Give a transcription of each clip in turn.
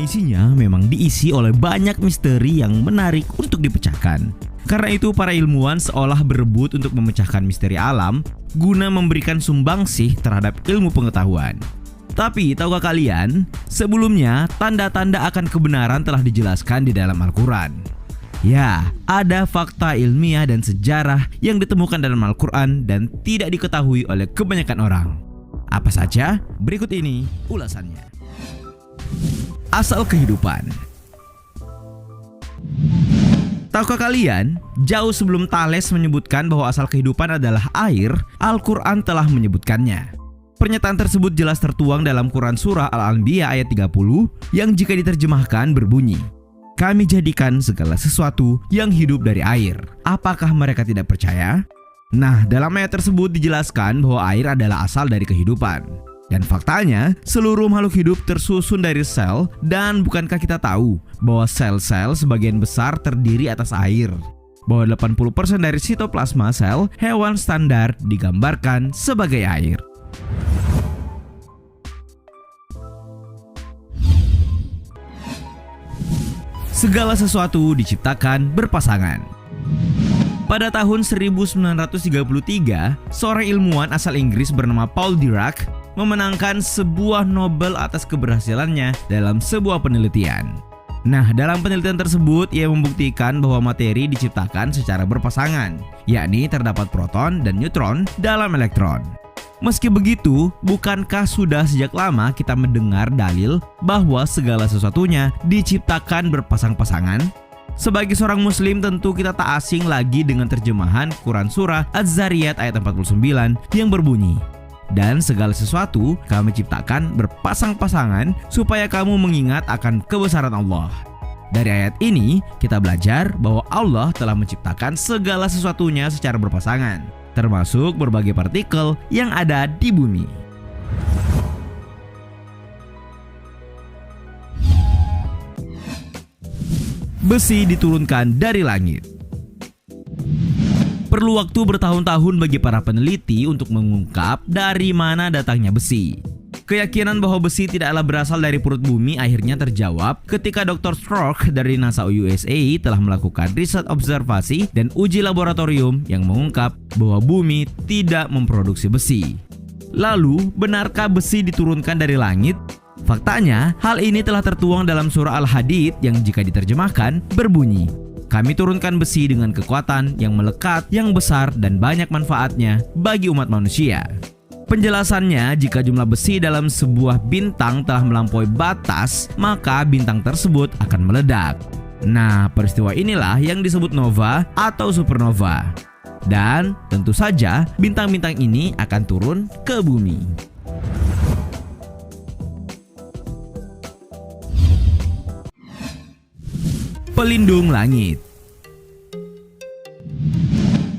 Isinya memang diisi oleh banyak misteri yang menarik untuk dipecahkan. Karena itu para ilmuwan seolah berebut untuk memecahkan misteri alam guna memberikan sumbangsih terhadap ilmu pengetahuan. Tapi tahukah kalian, sebelumnya tanda-tanda akan kebenaran telah dijelaskan di dalam Al-Quran. Ya, ada fakta ilmiah dan sejarah yang ditemukan dalam Al-Quran dan tidak diketahui oleh kebanyakan orang. Apa saja? Berikut ini ulasannya. Asal kehidupan. Tahukah kalian, jauh sebelum Thales menyebutkan bahwa asal kehidupan adalah air, Al-Quran telah menyebutkannya. Pernyataan tersebut jelas tertuang dalam Quran Surah Al-Anbiya ayat 30 yang jika diterjemahkan berbunyi, "Kami jadikan segala sesuatu yang hidup dari air." Apakah mereka tidak percaya? Nah, dalam ayat tersebut dijelaskan bahwa air adalah asal dari kehidupan. Dan faktanya, seluruh makhluk hidup tersusun dari sel, dan bukankah kita tahu bahwa sel-sel sebagian besar terdiri atas air? Bahwa 80% dari sitoplasma sel hewan standar digambarkan sebagai air. Segala sesuatu diciptakan berpasangan. Pada tahun 1933, seorang ilmuwan asal Inggris bernama Paul Dirac memenangkan sebuah Nobel atas keberhasilannya dalam sebuah penelitian. Nah, dalam penelitian tersebut ia membuktikan bahwa materi diciptakan secara berpasangan, yakni terdapat proton dan neutron dalam elektron. Meski begitu, bukankah sudah sejak lama kita mendengar dalil bahwa segala sesuatunya diciptakan berpasang-pasangan? Sebagai seorang muslim tentu kita tak asing lagi dengan terjemahan Quran Surah Az-Zariyat ayat 49 yang berbunyi, "Dan segala sesuatu kami ciptakan berpasang-pasangan supaya kamu mengingat akan kebesaran Allah." Dari ayat ini kita belajar bahwa Allah telah menciptakan segala sesuatunya secara berpasangan, termasuk berbagai partikel yang ada di bumi. Besi diturunkan dari langit. Perlu waktu bertahun-tahun bagi para peneliti untuk mengungkap dari mana datangnya besi. Keyakinan bahwa besi tidaklah berasal dari perut bumi akhirnya terjawab ketika Dr. Stroke dari NASA USA telah melakukan riset observasi dan uji laboratorium yang mengungkap bahwa bumi tidak memproduksi besi. Lalu, benarkah besi diturunkan dari langit? Faktanya, hal ini telah tertuang dalam surah Al-Hadid yang jika diterjemahkan berbunyi, "Kami turunkan besi dengan kekuatan yang melekat, yang besar dan banyak manfaatnya bagi umat manusia." Penjelasannya, jika jumlah besi dalam sebuah bintang telah melampaui batas, maka bintang tersebut akan meledak. Nah, peristiwa inilah yang disebut nova atau supernova. Dan tentu saja bintang-bintang ini akan turun ke bumi. Pelindung langit.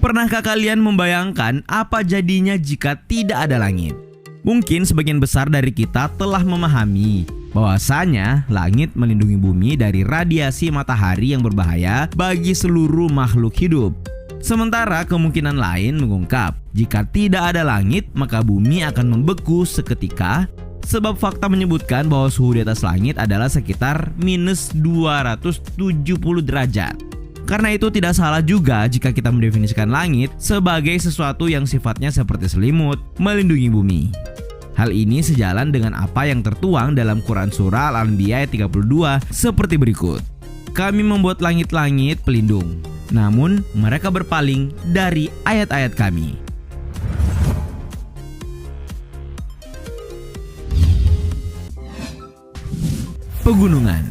Pernahkah kalian membayangkan apa jadinya jika tidak ada langit? Mungkin sebagian besar dari kita telah memahami bahwasanya langit melindungi bumi dari radiasi matahari yang berbahaya bagi seluruh makhluk hidup. Sementara kemungkinan lain mengungkap, jika tidak ada langit maka bumi akan membeku seketika, sebab fakta menyebutkan bahwa suhu di atas langit adalah sekitar minus 270 derajat. Karena itu tidak salah juga jika kita mendefinisikan langit sebagai sesuatu yang sifatnya seperti selimut melindungi bumi. Hal ini sejalan dengan apa yang tertuang dalam Quran Surah Al-Anbiya ayat 32 seperti berikut. Kami membuat langit-langit pelindung, namun mereka berpaling dari ayat-ayat kami. Pegunungan.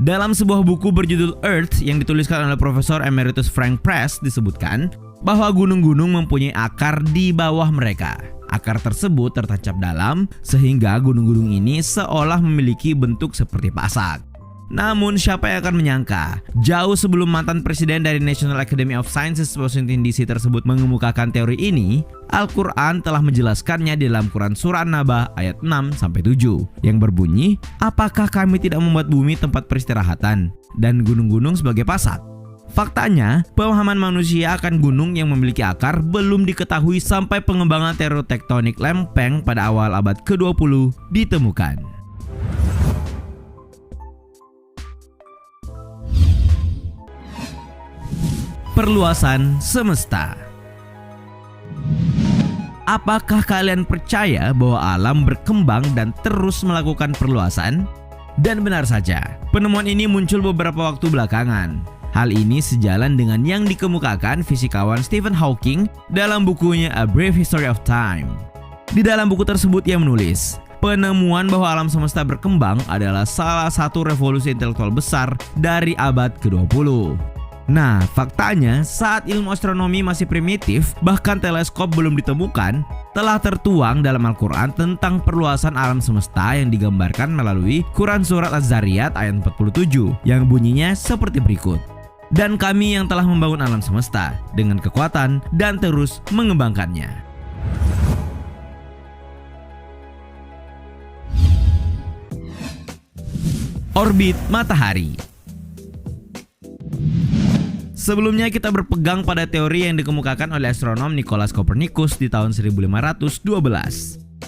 Dalam sebuah buku berjudul Earth yang dituliskan oleh Profesor Emeritus Frank Press disebutkan bahwa gunung-gunung mempunyai akar di bawah mereka. Akar tersebut tertancap dalam sehingga gunung-gunung ini seolah memiliki bentuk seperti pasak. Namun siapa yang akan menyangka, jauh sebelum mantan presiden dari National Academy of Sciences Washington DC tersebut mengemukakan teori ini, Al-Quran telah menjelaskannya di dalam Quran Surah An-Naba ayat 6-7 yang berbunyi, apakah kami tidak membuat bumi tempat peristirahatan dan gunung-gunung sebagai pasak? Faktanya, pemahaman manusia akan gunung yang memiliki akar belum diketahui sampai pengembangan teori tektonik lempeng pada awal abad ke-20 ditemukan. Perluasan semesta. Apakah kalian percaya bahwa alam berkembang dan terus melakukan perluasan? Dan benar saja, penemuan ini muncul beberapa waktu belakangan. Hal ini sejalan dengan yang dikemukakan fisikawan Stephen Hawking dalam bukunya A Brief History of Time. Di dalam buku tersebut ia menulis, penemuan bahwa alam semesta berkembang adalah salah satu revolusi intelektual besar dari abad ke-20. Nah, faktanya saat ilmu astronomi masih primitif, bahkan teleskop belum ditemukan, telah tertuang dalam Al-Quran tentang perluasan alam semesta yang digambarkan melalui Quran Surat Az-Zariyat ayat 47 yang bunyinya seperti berikut. Dan kami yang telah membangun alam semesta dengan kekuatan dan terus mengembangkannya. Orbit matahari. Sebelumnya kita berpegang pada teori yang dikemukakan oleh astronom Nicolaus Copernicus di tahun 1512.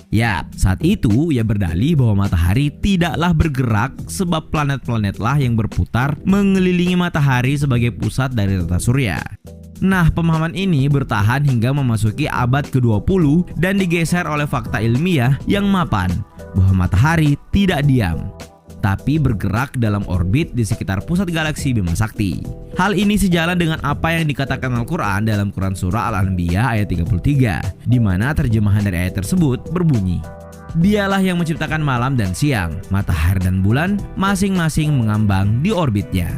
Yap, saat itu ia berdalih bahwa matahari tidaklah bergerak sebab planet-planetlah yang berputar mengelilingi matahari sebagai pusat dari tata surya. Nah, pemahaman ini bertahan hingga memasuki abad ke-20 dan digeser oleh fakta ilmiah yang mapan bahwa matahari tidak diam, tapi bergerak dalam orbit di sekitar pusat galaksi Bima Sakti. Hal ini sejalan dengan apa yang dikatakan Al-Quran dalam Quran Surah Al-Anbiya ayat 33, di mana terjemahan dari ayat tersebut berbunyi, Dialah yang menciptakan malam dan siang, matahari dan bulan masing-masing mengambang di orbitnya.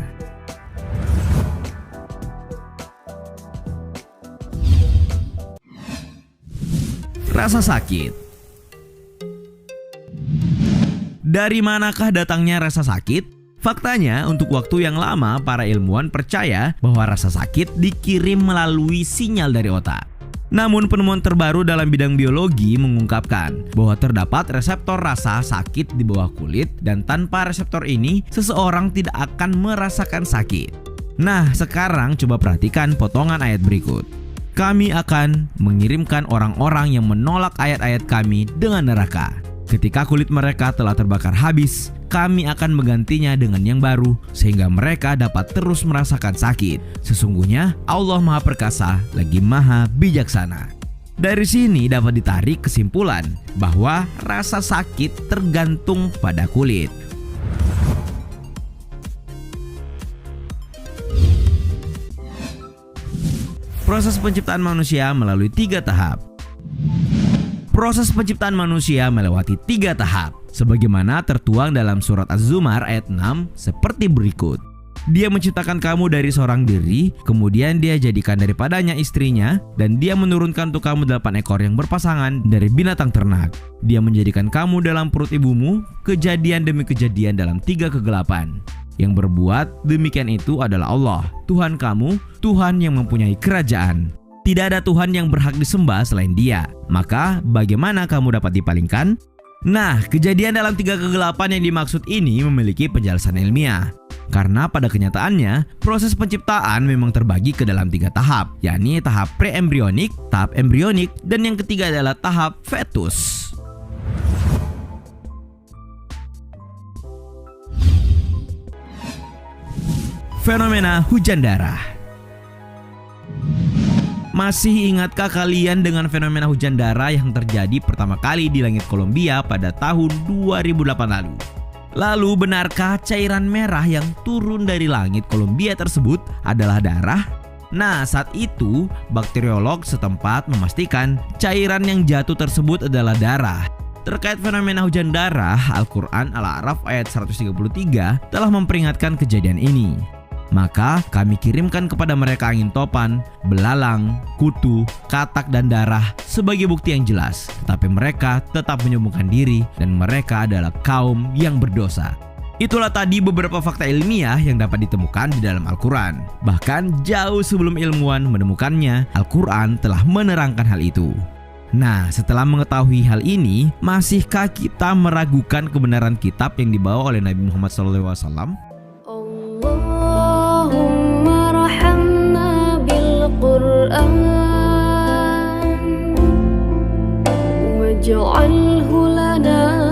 Rasa sakit. Dari manakah datangnya rasa sakit? Faktanya, untuk waktu yang lama para ilmuwan percaya bahwa rasa sakit dikirim melalui sinyal dari otak. Namun penemuan terbaru dalam bidang biologi mengungkapkan bahwa terdapat reseptor rasa sakit di bawah kulit dan tanpa reseptor ini seseorang tidak akan merasakan sakit. Nah, sekarang coba perhatikan potongan ayat berikut. Kami akan mengirimkan orang-orang yang menolak ayat-ayat kami dengan neraka. Ketika kulit mereka telah terbakar habis, kami akan menggantinya dengan yang baru sehingga mereka dapat terus merasakan sakit. Sesungguhnya Allah Maha Perkasa lagi Maha Bijaksana. Dari sini dapat ditarik kesimpulan bahwa rasa sakit tergantung pada kulit. Proses penciptaan manusia melalui 3 tahap. Proses penciptaan manusia melewati 3 tahap, sebagaimana tertuang dalam surat Az-Zumar ayat 6 seperti berikut. Dia menciptakan kamu dari seorang diri, kemudian dia jadikan daripadanya istrinya, dan dia menurunkan untuk kamu 8 ekor yang berpasangan dari binatang ternak. Dia menjadikan kamu dalam perut ibumu, kejadian demi kejadian dalam 3 kegelapan. Yang berbuat demikian itu adalah Allah, Tuhan kamu, Tuhan yang mempunyai kerajaan. Tidak ada Tuhan yang berhak disembah selain Dia. Maka bagaimana kamu dapat dipalingkan? Nah, kejadian dalam 3 kegelapan yang dimaksud ini memiliki penjelasan ilmiah. Karena pada kenyataannya, proses penciptaan memang terbagi ke dalam 3 tahap, yakni tahap pre-embrionik, tahap embrionik, dan yang ketiga adalah tahap fetus. Fenomena hujan darah. Masih ingatkah kalian dengan fenomena hujan darah yang terjadi pertama kali di langit Kolombia pada tahun 2008 lalu? Lalu benarkah cairan merah yang turun dari langit Kolombia tersebut adalah darah? Nah, saat itu bakteriolog setempat memastikan cairan yang jatuh tersebut adalah darah. Terkait fenomena hujan darah, Al-Quran Al-A'raf ayat 133 telah memperingatkan kejadian ini. Maka kami kirimkan kepada mereka angin topan, belalang, kutu, katak dan darah sebagai bukti yang jelas. Tetapi mereka tetap menyombongkan diri dan mereka adalah kaum yang berdosa. Itulah tadi beberapa fakta ilmiah yang dapat ditemukan di dalam Al-Quran. Bahkan jauh sebelum ilmuwan menemukannya, Al-Quran telah menerangkan hal itu. Nah, setelah mengetahui hal ini, masihkah kita meragukan kebenaran kitab yang dibawa oleh Nabi Muhammad SAW? Allahumma rahamna bil Qur'an waj'alhu lana